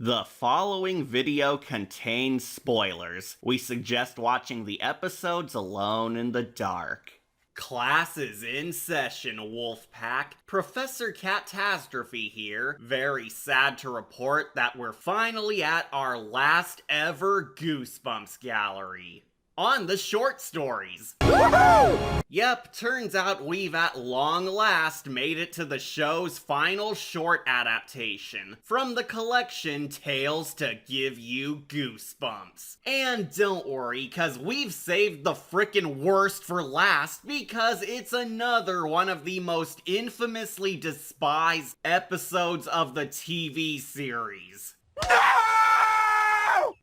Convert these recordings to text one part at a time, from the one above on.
The following video contains spoilers. We suggest watching the episodes alone in the dark. Class is in session, Wolfpack. Professor Catastrophe here. Very sad to report that we're finally at our last ever Goosebumps gallery. On the short stories. Woohoo! Yep, turns out we've at long last made it to the show's final short adaptation from the collection Tales to Give You Goosebumps. And don't worry, cause we've saved the frickin' worst for last because it's another one of the most infamously despised episodes of the TV series. No!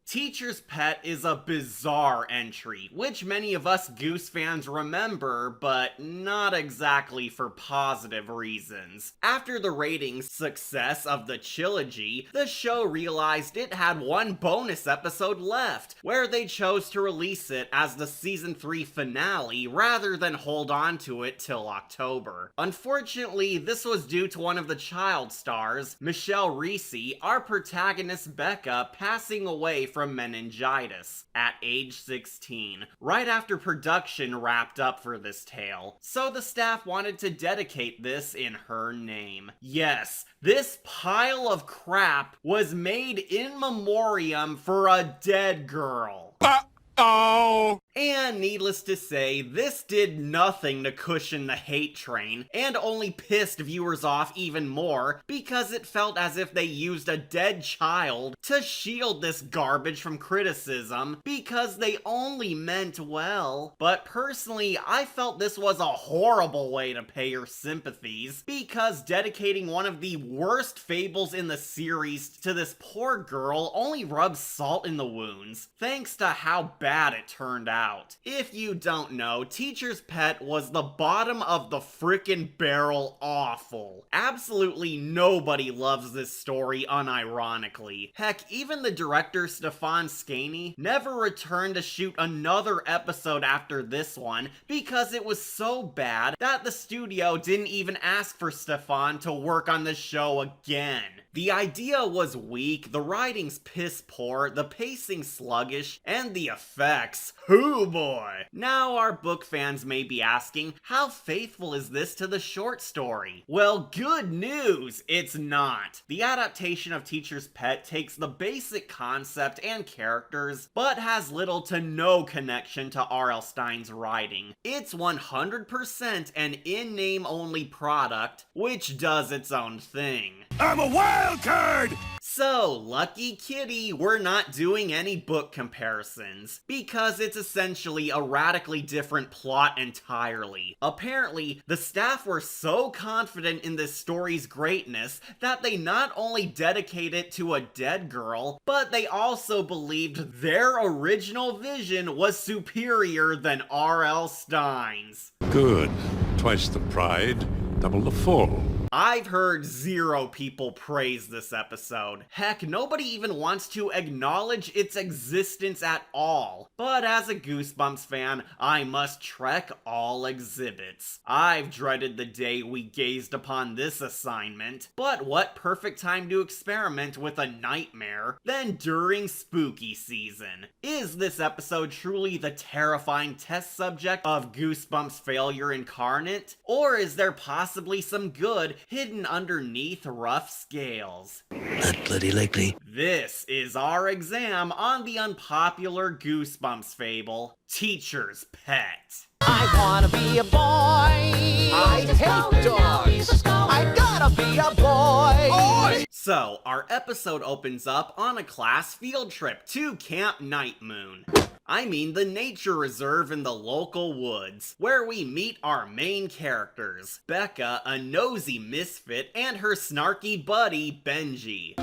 Teacher's Pet is a bizarre entry, which many of us Goose fans remember, but not exactly for positive reasons. After the ratings success of the trilogy, the show realized it had one bonus episode left, where they chose to release it as the season 3 finale rather than hold on to it till October. Unfortunately, this was due to one of the child stars, Michelle Reese, our protagonist Becca, passing away from meningitis at age 16, right after production wrapped up for this tale. So the staff wanted to dedicate this in her name. Yes, this pile of crap was made in memoriam for a dead girl. Uh-oh! And needless to say, this did nothing to cushion the hate train, and only pissed viewers off even more, because it felt as if they used a dead child to shield this garbage from criticism, because they only meant well. But personally, I felt this was a horrible way to pay your sympathies, because dedicating one of the worst fables in the series to this poor girl only rubs salt in the wounds, thanks to how bad it turned out. If you don't know, Teacher's Pet was the bottom of the frickin' barrel awful. Absolutely nobody loves this story unironically. Heck, even the director Stefan Stine never returned to shoot another episode after this one because it was so bad that the studio didn't even ask for Stefan to work on the show again. The idea was weak, the writing's piss poor, the pacing sluggish, and the effects, hoo boy! Now our book fans may be asking, how faithful is this to the short story? Well, good news, it's not. The adaptation of Teacher's Pet takes the basic concept and characters, but has little to no connection to R.L. Stine's writing. It's 100% an in-name only product, which does its own thing. I'm a wild card! So, lucky kitty, we're not doing any book comparisons, because it's essentially a radically different plot entirely. Apparently, the staff were so confident in this story's greatness that they not only dedicate it to a dead girl, but they also believed their original vision was superior than R.L. Stine's. Good. Twice the pride, double the fall. I've heard 0 people praise this episode. Heck, nobody even wants to acknowledge its existence at all. But as a Goosebumps fan, I must trek all exhibits. I've dreaded the day we gazed upon this assignment, but what perfect time to experiment with a nightmare than during spooky season. Is this episode truly the terrifying test subject of Goosebumps failure incarnate? Or is there possibly some good hidden underneath rough scales? Not bloody likely. This is our exam on the unpopular Goosebumps fable, Teacher's Pet. I wanna be a boy. I hate dogs. I gotta be a boy. Oi! So, our episode opens up on a class field trip to Camp Night Moon. I mean the nature reserve in the local woods, where we meet our main characters, Becca, a nosy misfit, and her snarky buddy, Benji.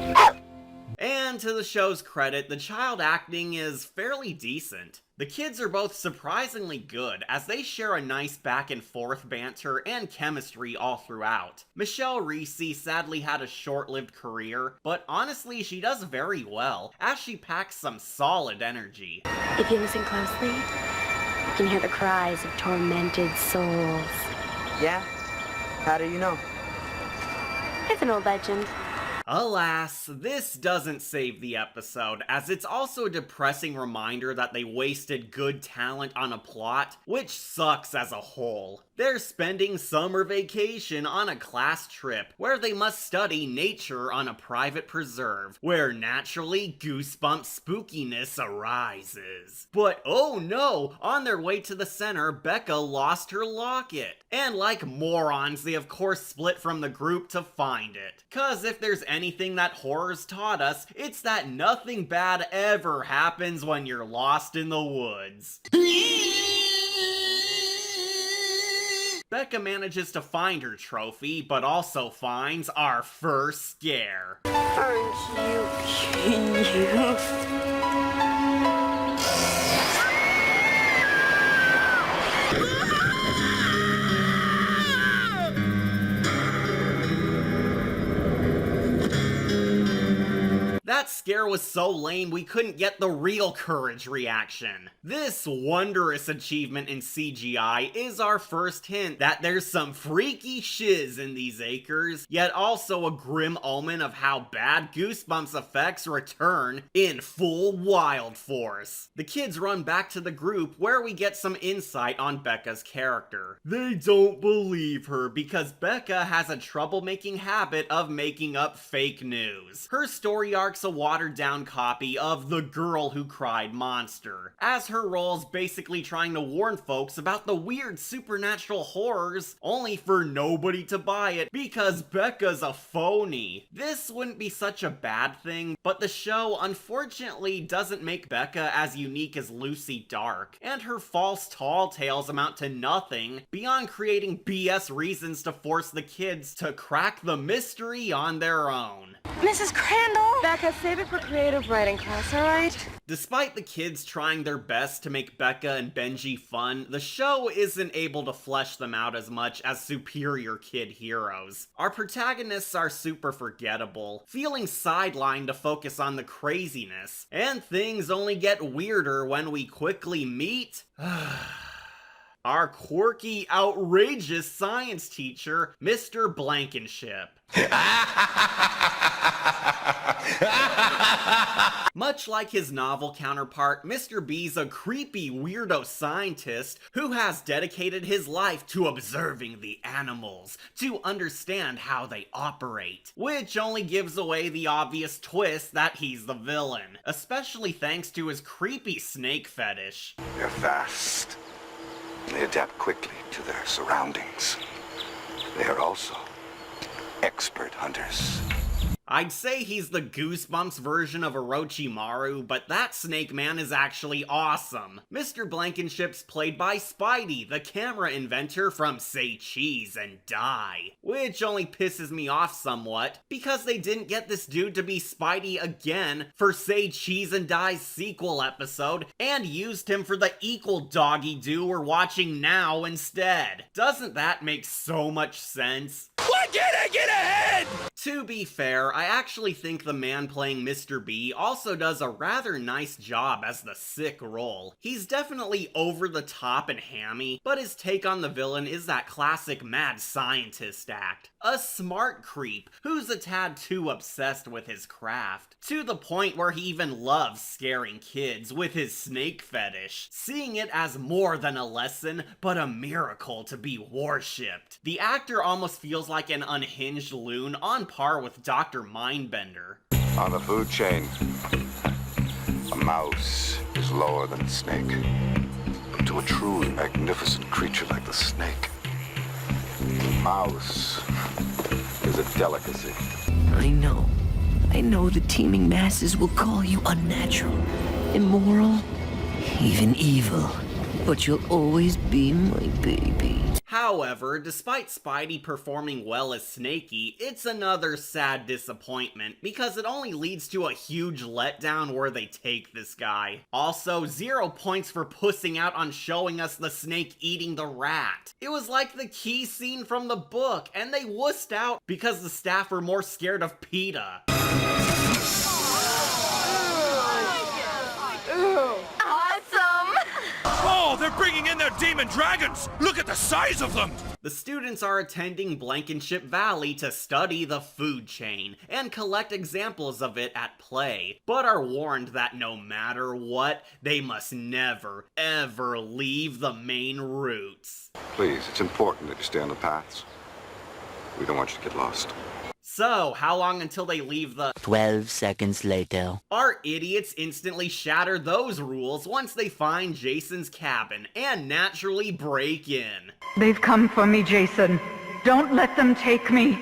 And to the show's credit, the child acting is fairly decent. The kids are both surprisingly good, as they share a nice back and forth banter and chemistry all throughout. Michelle Reese sadly had a short-lived career, but honestly she does very well, as she packs some solid energy. If you listen closely, you can hear the cries of tormented souls. Yeah? How do you know? It's an old legend. Alas, this doesn't save the episode, as it's also a depressing reminder that they wasted good talent on a plot, which sucks as a whole. They're spending summer vacation on a class trip, where they must study nature on a private preserve, where naturally Goosebumps spookiness arises. But oh no, on their way to the center, Becca lost her locket. And like morons, they of course split from the group to find it. Cause if there's anything that horror's taught us, it's that nothing bad ever happens when you're lost in the woods. Becca manages to find her trophy, but also finds our first scare. Aren't you cute? That scare was so lame we couldn't get the real courage reaction. This wondrous achievement in CGI is our first hint that there's some freaky shiz in these acres, yet also a grim omen of how bad Goosebumps effects return in full wild force. The kids run back to the group where we get some insight on Becca's character. They don't believe her because Becca has a troublemaking habit of making up fake news. Her story arc's a watered-down copy of The Girl Who Cried Monster, as her role's basically trying to warn folks about the weird supernatural horrors, only for nobody to buy it because Becca's a phony. This wouldn't be such a bad thing, but the show unfortunately doesn't make Becca as unique as Lucy Dark, and her false tall tales amount to nothing beyond creating BS reasons to force the kids to crack the mystery on their own. Mrs. Crandall! Becca, save it for creative writing class, alright? Despite the kids trying their best to make Becca and Benji fun, the show isn't able to flesh them out as much as superior kid heroes. Our protagonists are super forgettable, feeling sidelined to focus on the craziness, and things only get weirder when we quickly meet our quirky, outrageous science teacher, Mr. Blankenship. Much like his novel counterpart, Mr. B's a creepy weirdo scientist who has dedicated his life to observing the animals to understand how they operate, which only gives away the obvious twist that he's the villain, especially thanks to his creepy snake fetish. They're fast. They adapt quickly to their surroundings. They are also expert hunters. I'd say he's the Goosebumps version of Orochimaru, but that Snake Man is actually awesome. Mr. Blankenship's played by Spidey, the camera inventor from Say Cheese and Die, which only pisses me off somewhat, because they didn't get this dude to be Spidey again for Say Cheese and Die's sequel episode, and used him for the equal doggy-doo we're watching now instead. Doesn't that make so much sense? Why can't I get ahead? To be fair, I actually think the man playing Mr. B also does a rather nice job as the sick role. He's definitely over the top and hammy, but his take on the villain is that classic mad scientist act. A smart creep who's a tad too obsessed with his craft, to the point where he even loves scaring kids with his snake fetish, seeing it as more than a lesson, but a miracle to be worshipped. The actor almost feels like an unhinged loon on par with Dr. Mindbender. On the food chain, a mouse is lower than a snake. But to a truly magnificent creature like the snake, the mouse is a delicacy. I know the teeming masses will call you unnatural, immoral, even evil, but you'll always be my baby. However, despite Spidey performing well as Snakey, it's another sad disappointment because it only leads to a huge letdown where they take this guy. Also, 0 points for pussing out on showing us the snake eating the rat. It was like the key scene from the book, and they wussed out because the staff were more scared of PETA. Awesome! Oh, they're bringing in their demon dragons! Look at the size of them! The students are attending Blankenship Valley to study the food chain and collect examples of it at play, but are warned that no matter what, they must never, ever leave the main routes. Please, it's important that you stay on the paths. We don't want you to get lost. So, how long until they leave the 12 seconds later. Our idiots instantly shatter those rules once they find Jason's cabin and naturally break in. They've come for me, Jason. Don't let them take me.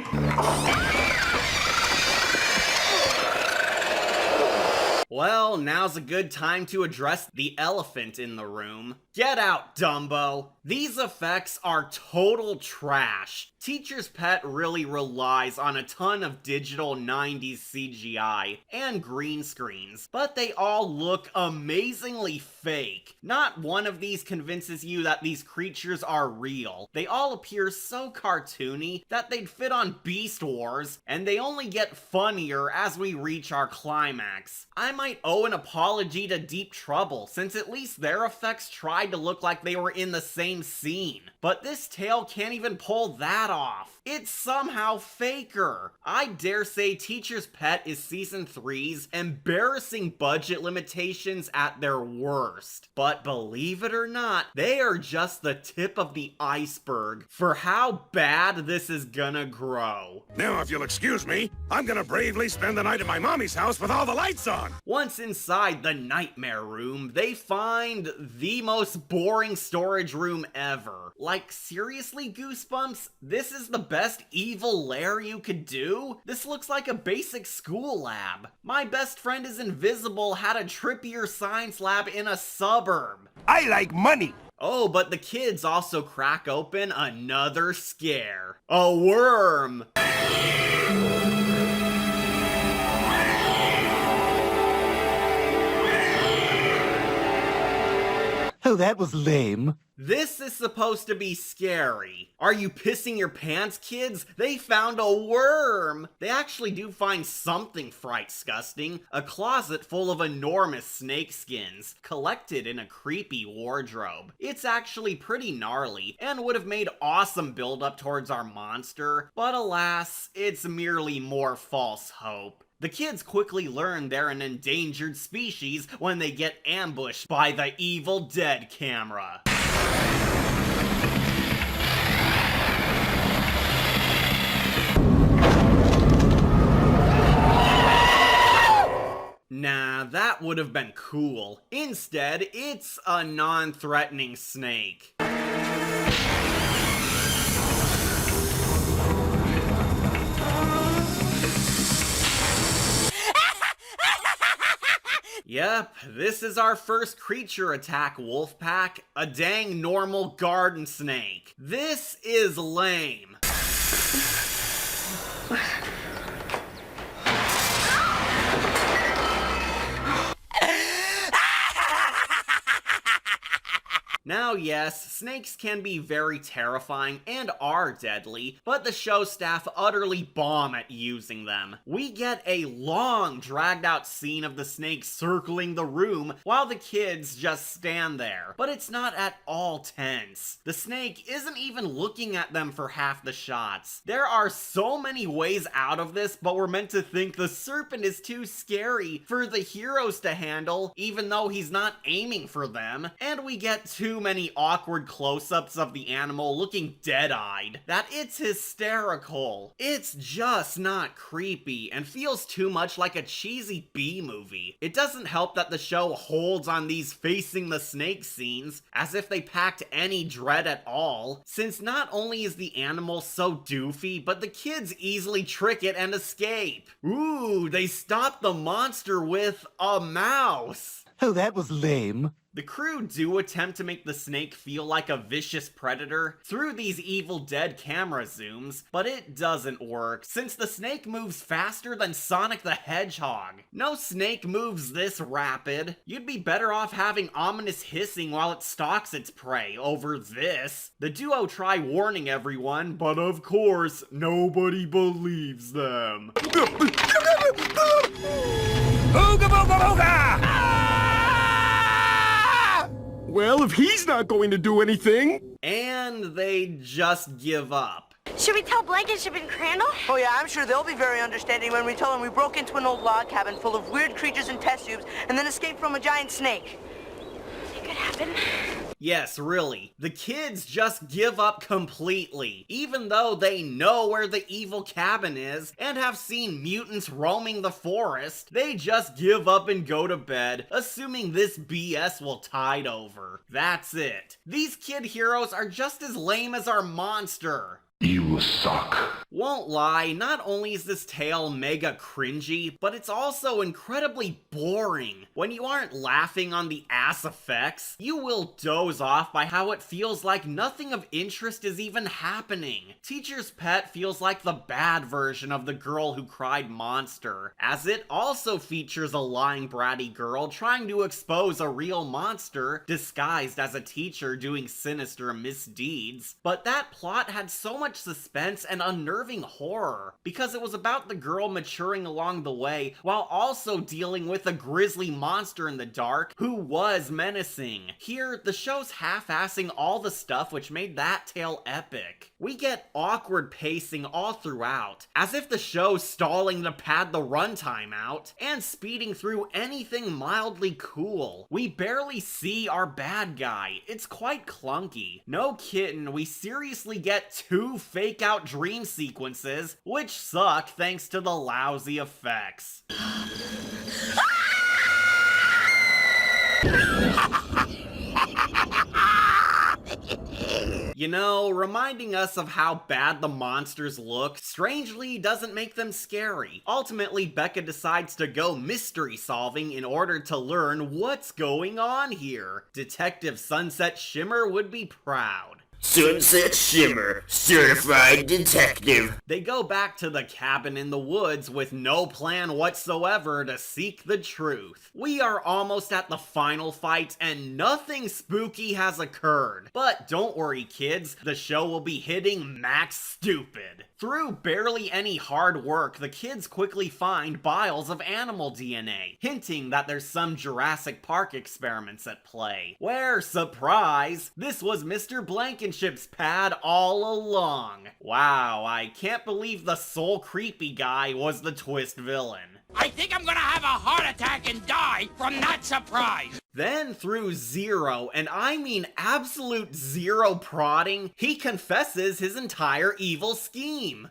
Well, now's a good time to address the elephant in the room. Get out, Dumbo! These effects are total trash. Teacher's Pet really relies on a ton of digital 90s CGI and green screens, but they all look amazingly fake. Not one of these convinces you that these creatures are real. They all appear so cartoony that they'd fit on Beast Wars, and they only get funnier as we reach our climax. I might owe an apology to Deep Trouble, since at least their effects tried to look like they were in the same scene. But this tale can't even pull that off. It's somehow faker. I dare say Teacher's Pet is Season 3's embarrassing budget limitations at their worst. But believe it or not, they are just the tip of the iceberg for how bad this is gonna grow. Now, if you'll excuse me, I'm gonna bravely spend the night at my mommy's house with all the lights on. Once inside the nightmare room, they find the most boring storage room ever. Like, seriously, Goosebumps? This is the best evil lair you could do? This looks like a basic school lab. My best friend is invisible had a trippier science lab in a suburb. I like money. Oh, but the kids also crack open another scare. A worm! Oh, that was lame. This is supposed to be scary. Are you pissing your pants, kids? They found a worm! They actually do find something fright-sgusting. A closet full of enormous snake skins, collected in a creepy wardrobe. It's actually pretty gnarly, and would have made awesome build-up towards our monster, but alas, it's merely more false hope. The kids quickly learn they're an endangered species when they get ambushed by the Evil Dead camera. Nah, that would have been cool. Instead, it's a non-threatening snake. Yep, this is our first creature attack, Wolfpack. A dang normal garden snake. This is lame. Now yes, snakes can be very terrifying and are deadly, but the show staff utterly bomb at using them. We get a long, dragged out scene of the snake circling the room while the kids just stand there, but it's not at all tense. The snake isn't even looking at them for half the shots. There are so many ways out of this, but we're meant to think the serpent is too scary for the heroes to handle, even though he's not aiming for them, and we get too many awkward close-ups of the animal looking dead-eyed that it's hysterical. It's just not creepy and feels too much like a cheesy B-movie. It doesn't help that the show holds on these facing the snake scenes as if they packed any dread at all, since not only is the animal so doofy, but the kids easily trick it and escape. Ooh, they stopped the monster with a mouse. Oh, that was lame. The crew do attempt to make the snake feel like a vicious predator through these Evil Dead camera zooms, but it doesn't work, since the snake moves faster than Sonic the Hedgehog. No snake moves this rapid. You'd be better off having ominous hissing while it stalks its prey over this. The duo try warning everyone, but of course, nobody believes them. Ooga booga booga! Well, if he's not going to do anything... And and they just give up. Should we tell Blankenship and Crandall? Oh yeah, I'm sure they'll be very understanding when we tell them we broke into an old log cabin full of weird creatures and test tubes and then escaped from a giant snake. It could happen. Yes, really. The kids just give up completely, even though they know where the evil cabin is and have seen mutants roaming the forest. They just give up and go to bed, assuming this BS will tide over. That's it. These kid heroes are just as lame as our monster. You suck. Won't lie, not only is this tale mega cringy, but it's also incredibly boring. When you aren't laughing on the ass effects, you will doze off by how it feels like nothing of interest is even happening. Teacher's Pet feels like the bad version of the girl who cried monster, as it also features a lying bratty girl trying to expose a real monster disguised as a teacher doing sinister misdeeds. But that plot had so much suspense and unnerving horror, because it was about the girl maturing along the way while also dealing with a grisly monster in the dark who was menacing. Here, the show's half-assing all the stuff which made that tale epic. We get awkward pacing all throughout, as if the show's stalling to pad the runtime out, and speeding through anything mildly cool. We barely see our bad guy. It's quite clunky. No Kitten, we seriously get 2 fake-out dream sequences, which suck thanks to the lousy effects. You know, reminding us of how bad the monsters look strangely doesn't make them scary. Ultimately, Becca decides to go mystery solving in order to learn what's going on here. Detective Sunset Shimmer would be proud. Sunset Shimmer, certified detective. They go back to the cabin in the woods with no plan whatsoever to seek the truth. We are almost at the final fight and nothing spooky has occurred. But don't worry kids, the show will be hitting max stupid. Through barely any hard work, the kids quickly find vials of animal DNA, hinting that there's some Jurassic Park experiments at play. Where, surprise, this was Mr. Blankenship's pad all along. Wow, I can't believe the soul creepy guy was the twist villain. I think I'm gonna have a heart attack and die from that surprise. Then through zero, and I mean absolute zero prodding, he confesses his entire evil scheme.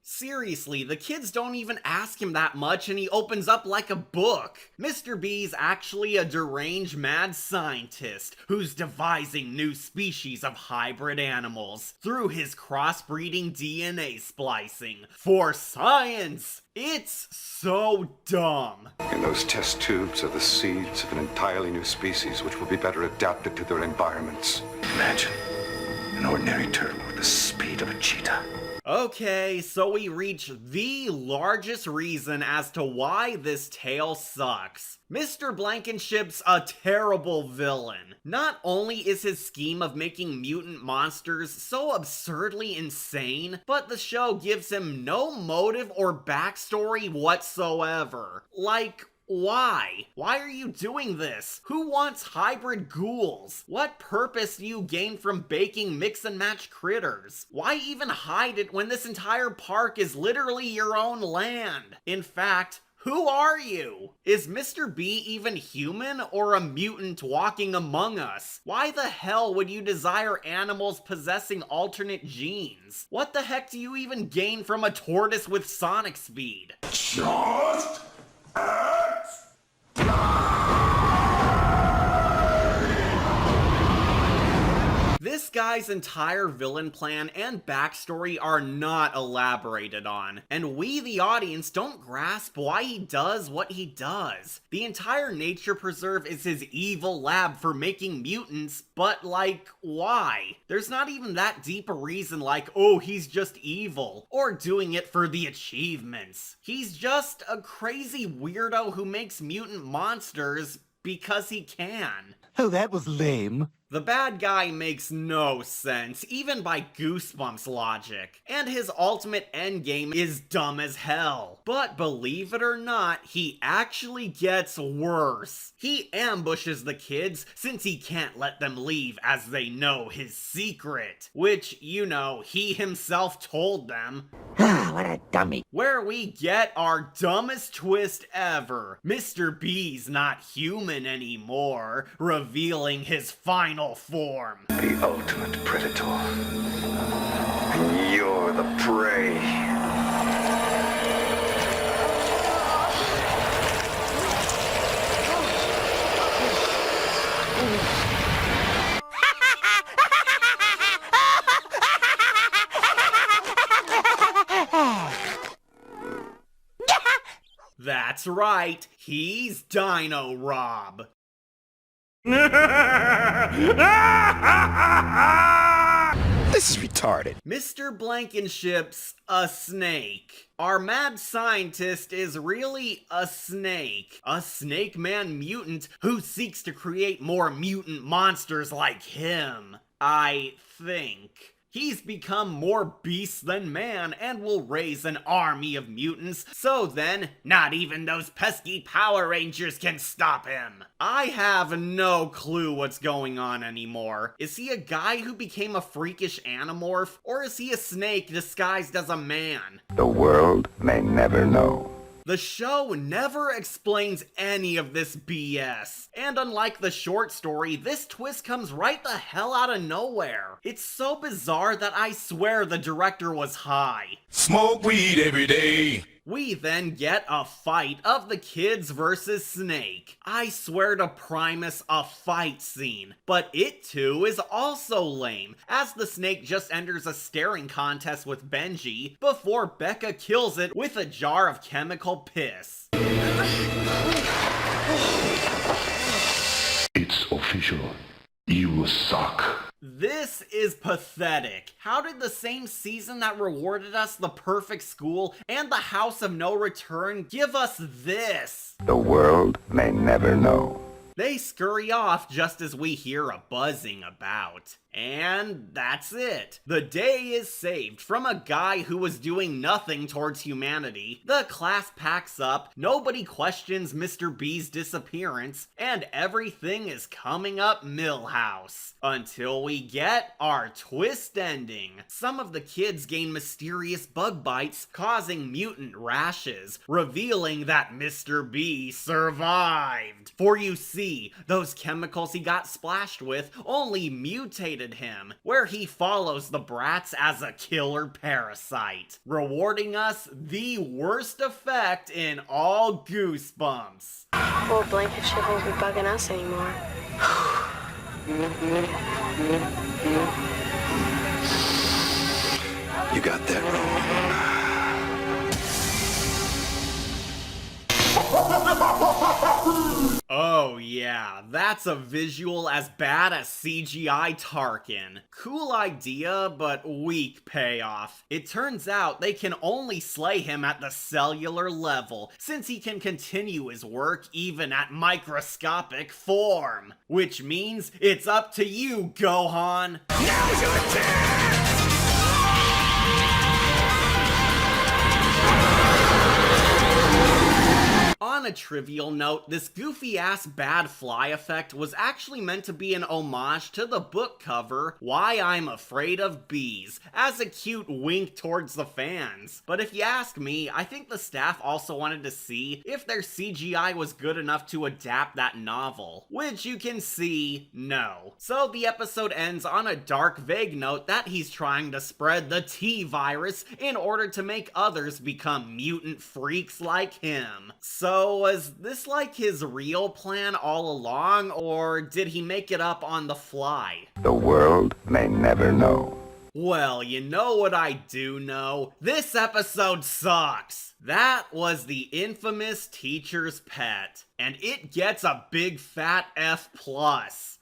Seriously, the kids don't even ask him that much and he opens up like a book. Mr. B's actually a deranged mad scientist who's devising new species of hybrid animals through his crossbreeding DNA splicing for science. It's so dumb. In those test tubes are the seeds of an entirely new species which will be better adapted to their environments. Imagine an ordinary turtle with the speed of a cheetah. Okay, so we reach the largest reason as to why this tale sucks. Mr. Blankenship's a terrible villain. Not only is his scheme of making mutant monsters so absurdly insane, but the show gives him no motive or backstory whatsoever. Like, why? Why are you doing this? Who wants hybrid ghouls? What purpose do you gain from baking mix and match critters? Why even hide it when this entire park is literally your own land? In fact, who are you? Is Mr. B even human or a mutant walking among us? Why the hell would you desire animals possessing alternate genes? What the heck do you even gain from a tortoise with sonic speed? Just This guy's entire villain plan and backstory are not elaborated on, and we, the audience, don't grasp why he does what he does. The entire nature preserve is his evil lab for making mutants, but like, why? There's not even that deep a reason like, oh, he's just evil, or doing it for the achievements. He's just a crazy weirdo who makes mutant monsters because he can. Oh, that was lame. The bad guy makes no sense, even by Goosebumps logic, and his ultimate endgame is dumb as hell. But believe it or not, he actually gets worse. He ambushes the kids since he can't let them leave as they know his secret, which, you know, he himself told them. What a dummy. Where we get our dumbest twist ever. Mr. B's not human anymore, revealing his final form. The ultimate predator. And you're the prey. That's right, he's Dino Rob. This is retarded. Mr. Blankenship's a snake. Our mad scientist is really a snake man mutant who seeks to create more mutant monsters like him, I think. He's become more beast than man and will raise an army of mutants, so then, not even those pesky Power Rangers can stop him. I have no clue what's going on anymore. Is he a guy who became a freakish animorph, or is he a snake disguised as a man? The world may never know. The show never explains any of this BS, and unlike the short story, this twist comes right the hell out of nowhere. It's so bizarre that I swear the director was high. Smoke weed every day. We then get a fight of the kids versus Snake. I swear to Primus, a fight scene. But it too is also lame, as the Snake just enters a staring contest with Benji before Becca kills it with a jar of chemical piss. It's official. You suck. This is pathetic. How did the same season that rewarded us the perfect school and the House of No Return give us this? The world may never know. They scurry off just as we hear a buzzing about. And that's it. The day is saved from a guy who was doing nothing towards humanity. The class packs up, nobody questions Mr. B's disappearance, and everything is coming up Millhouse. Until we get our twist ending. Some of the kids gain mysterious bug bites, causing mutant rashes, revealing that Mr. B survived. For you see, those chemicals he got splashed with only mutated him, where he follows the brats as a killer parasite, rewarding us the worst effect in all Goosebumps. Old Blankenship won't be bugging us anymore. You got that wrong. Oh yeah, that's a visual as bad as CGI Tarkin. Cool idea, but weak payoff. It turns out they can only slay him at the cellular level, since he can continue his work even at microscopic form. Which means it's up to you, Gohan! Now's your chance! On a trivial note, this goofy-ass bad fly effect was actually meant to be an homage to the book cover, Why I'm Afraid of Bees, as a cute wink towards the fans. But if you ask me, I think the staff also wanted to see if their CGI was good enough to adapt that novel, which you can see, no. So the episode ends on a dark, vague note that he's trying to spread the T-virus in order to make others become mutant freaks like him. So was this like his real plan all along, or did he make it up on the fly? The world may never know. Well, you know what I do know? This episode sucks! That was the infamous teacher's pet, and it gets a big fat F+.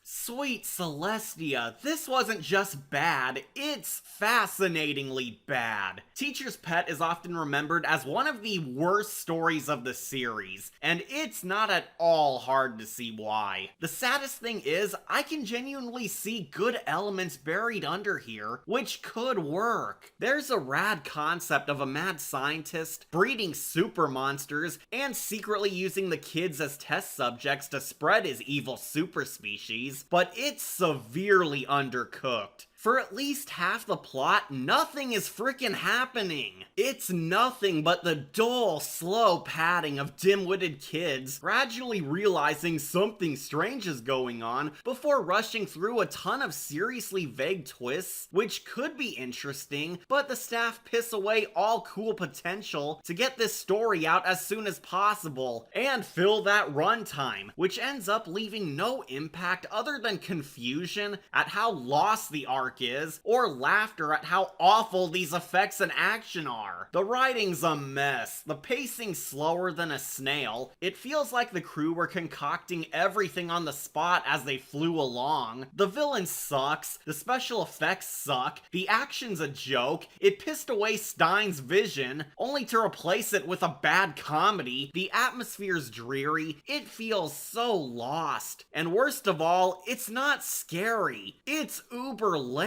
Sweet Celestia, this wasn't just bad, it's fascinatingly bad. Teacher's Pet is often remembered as one of the worst stories of the series, and it's not at all hard to see why. The saddest thing is, I can genuinely see good elements buried under here, which could work. There's a rad concept of a mad scientist breeding super monsters and secretly using the kids as test subjects to spread his evil super species, but it's severely undercooked. For at least half the plot, nothing is frickin' happening. It's nothing but the dull, slow padding of dim-witted kids gradually realizing something strange is going on before rushing through a ton of seriously vague twists, which could be interesting, but the staff piss away all cool potential to get this story out as soon as possible and fill that runtime, which ends up leaving no impact other than confusion at how lost the arc is, or laughter at how awful these effects and action are. The writing's a mess, the pacing's slower than a snail, it feels like the crew were concocting everything on the spot as they flew along, the villain sucks, the special effects suck, the action's a joke, it pissed away Stine's vision, only to replace it with a bad comedy, the atmosphere's dreary, it feels so lost, and worst of all, it's not scary, it's uber lame.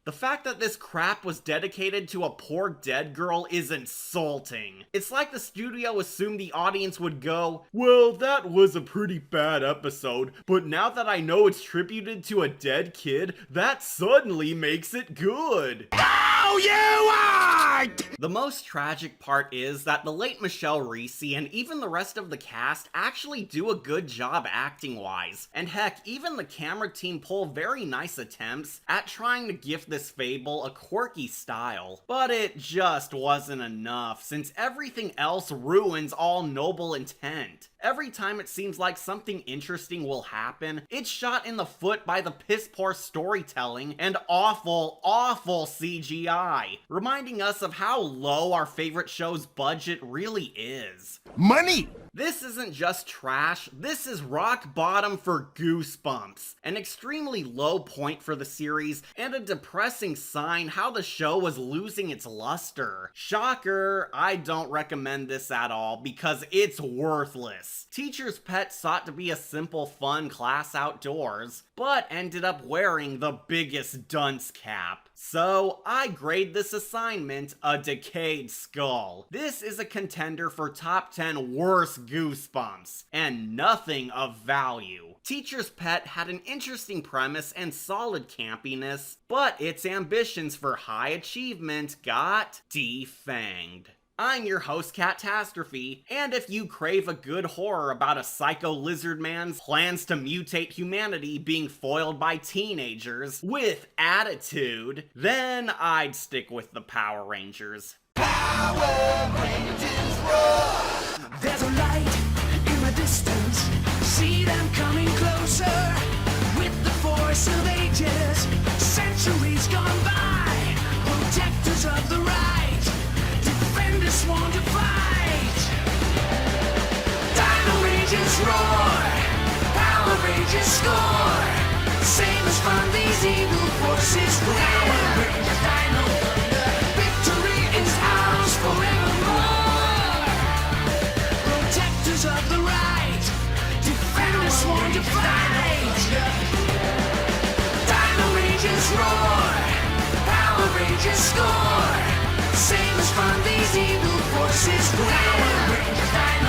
The fact that this crap was dedicated to a poor dead girl is insulting. It's like the studio assumed the audience would go, well, that was a pretty bad episode, but now that I know it's tributed to a dead kid, that suddenly makes it good. Oh, you aren't! The most tragic part is that the late Michelle Reese and even the rest of the cast actually do a good job acting-wise, and heck, even the camera team pull very nice attempts at trying to gift this fable a quirky style. But it just wasn't enough, since everything else ruins all noble intent. Every time it seems like something interesting will happen, it's shot in the foot by the piss-poor storytelling and awful, awful CGI, reminding us of how low our favorite show's budget really is. Money! This isn't just trash, this is rock bottom for Goosebumps, an extremely low point for the series, and a depressing sign how the show was losing its luster. Shocker, I don't recommend this at all because it's worthless. Teacher's Pet sought to be a simple, fun class outdoors, but ended up wearing the biggest dunce cap. So, I grade this assignment a decayed skull. This is a contender for top 10 worst Goosebumps, and nothing of value. Teacher's Pet had an interesting premise and solid campiness, but its ambitions for high achievement got defanged. I'm your host, Catastrophe, and if you crave a good horror about a psycho lizard man's plans to mutate humanity being foiled by teenagers with attitude, then I'd stick with the Power Rangers. Power Rangers roar! There's a light in the distance. See them coming closer. With the force of ages, centuries gone by. Protectors of the right. Defenders sworn to fight. Dino Rangers roar. Power Rangers score. Save us from these evil forces. Power Rangers Dino Thunder. Victory is ours forevermore. Protectors of the right. Defenders sworn to fight. Dino Rangers roar. Power Rangers score. Save us from these evil forces. Power Rangers Dino